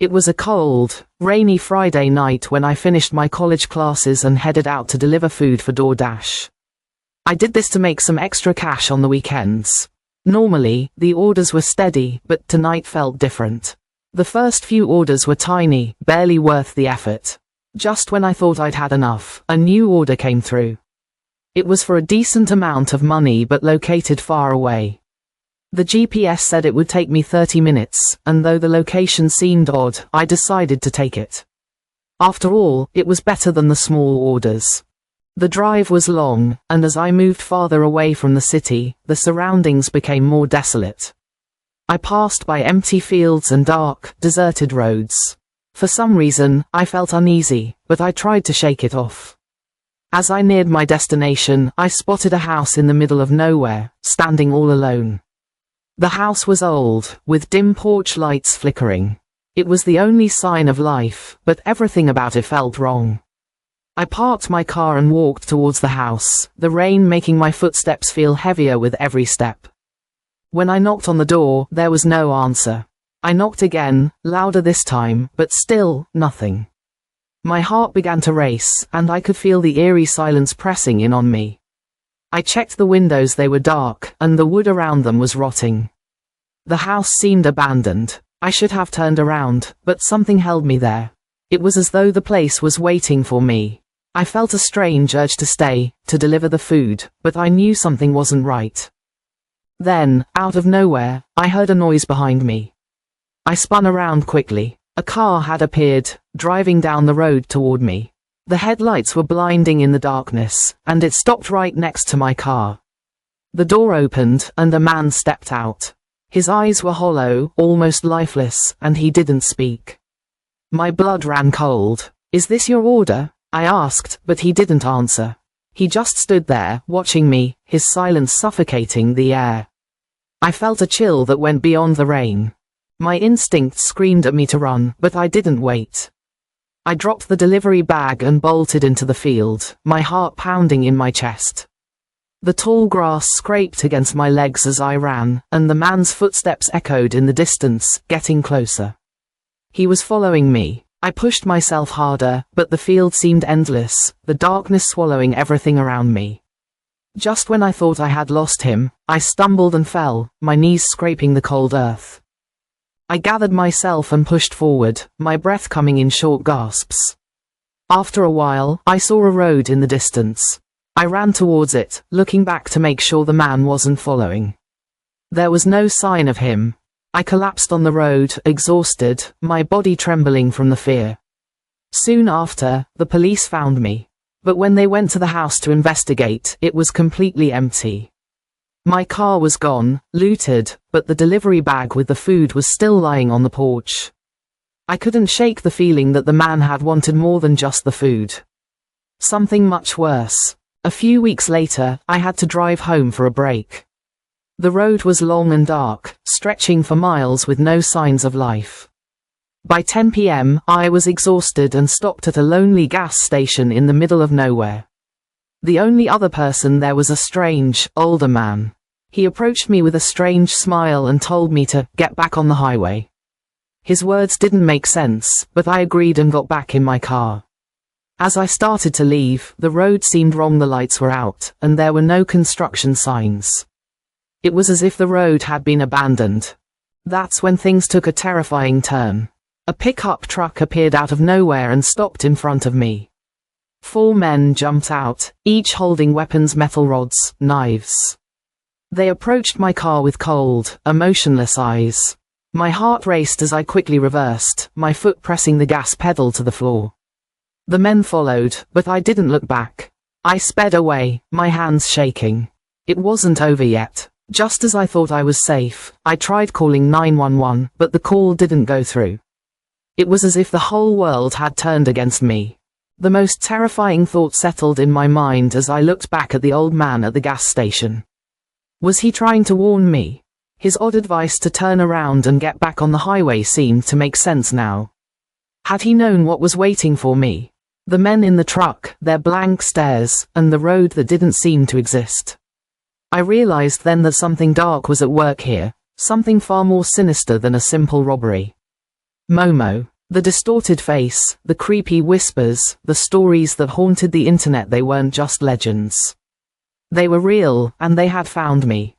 It was a cold, rainy Friday night when I finished my college classes and headed out to deliver food for DoorDash. I did this to make some extra cash on the weekends. Normally, the orders were steady, but tonight felt different. The first few orders were tiny, barely worth the effort. Just when I thought I'd had enough, a new order came through. It was for a decent amount of money but located far away. The GPS said it would take me 30 minutes, and though the location seemed odd, I decided to take it. After all, it was better than the small orders. The drive was long, and as I moved farther away from the city, the surroundings became more desolate. I passed by empty fields and dark, deserted roads. For some reason, I felt uneasy, but I tried to shake it off. As I neared my destination, I spotted a house in the middle of nowhere, standing all alone. The house was old, with dim porch lights flickering. It was the only sign of life, but everything about it felt wrong. I parked my car and walked towards the house, the rain making my footsteps feel heavier with every step. When I knocked on the door, there was no answer. I knocked again, louder this time, but still, nothing. My heart began to race, and I could feel the eerie silence pressing in on me. I checked the windows, they were dark, and the wood around them was rotting. The house seemed abandoned. I should have turned around, but something held me there. It was as though the place was waiting for me. I felt a strange urge to stay, to deliver the food, but I knew something wasn't right. Then, out of nowhere, I heard a noise behind me. I spun around quickly. A car had appeared, driving down the road toward me. The headlights were blinding in the darkness, and it stopped right next to my car. The door opened, and a man stepped out. His eyes were hollow, almost lifeless, and he didn't speak. My blood ran cold. "Is this your order?" I asked, but he didn't answer. He just stood there, watching me, his silence suffocating the air. I felt a chill that went beyond the rain. My instincts screamed at me to run, but I didn't wait. I dropped the delivery bag and bolted into the field, my heart pounding in my chest. The tall grass scraped against my legs as I ran, and the man's footsteps echoed in the distance, getting closer. He was following me. I pushed myself harder, but the field seemed endless, the darkness swallowing everything around me. Just when I thought I had lost him, I stumbled and fell, my knees scraping the cold earth. I gathered myself and pushed forward, my breath coming in short gasps. After a while, I saw a road in the distance. I ran towards it, looking back to make sure the man wasn't following. There was no sign of him. I collapsed on the road, exhausted, my body trembling from the fear. Soon after, the police found me. But when they went to the house to investigate, it was completely empty. My car was gone, looted, but the delivery bag with the food was still lying on the porch. I couldn't shake the feeling that the man had wanted more than just the food. Something much worse. A few weeks later, I had to drive home for a break. The road was long and dark, stretching for miles with no signs of life. By 10 p.m., I was exhausted and stopped at a lonely gas station in the middle of nowhere. The only other person there was a strange, older man. He approached me with a strange smile and told me to get back on the highway. His words didn't make sense, but I agreed and got back in my car. As I started to leave, the road seemed wrong, the lights were out, and there were no construction signs. It was as if the road had been abandoned. That's when things took a terrifying turn. A pickup truck appeared out of nowhere and stopped in front of me. 4 men jumped out, each holding weapons, metal rods, knives. They approached my car with cold, emotionless eyes. My heart raced as I quickly reversed, my foot pressing the gas pedal to the floor. The men followed, but I didn't look back. I sped away, my hands shaking. It wasn't over yet. Just as I thought I was safe, I tried calling 911, but the call didn't go through. It was as if the whole world had turned against me. The most terrifying thought settled in my mind as I looked back at the old man at the gas station. Was he trying to warn me? His odd advice to turn around and get back on the highway seemed to make sense now. Had he known what was waiting for me? The men in the truck, their blank stares, and the road that didn't seem to exist. I realized then that something dark was at work here, something far more sinister than a simple robbery. Momo. The distorted face, the creepy whispers, the stories that haunted the internet, they weren't just legends. They were real, and they had found me.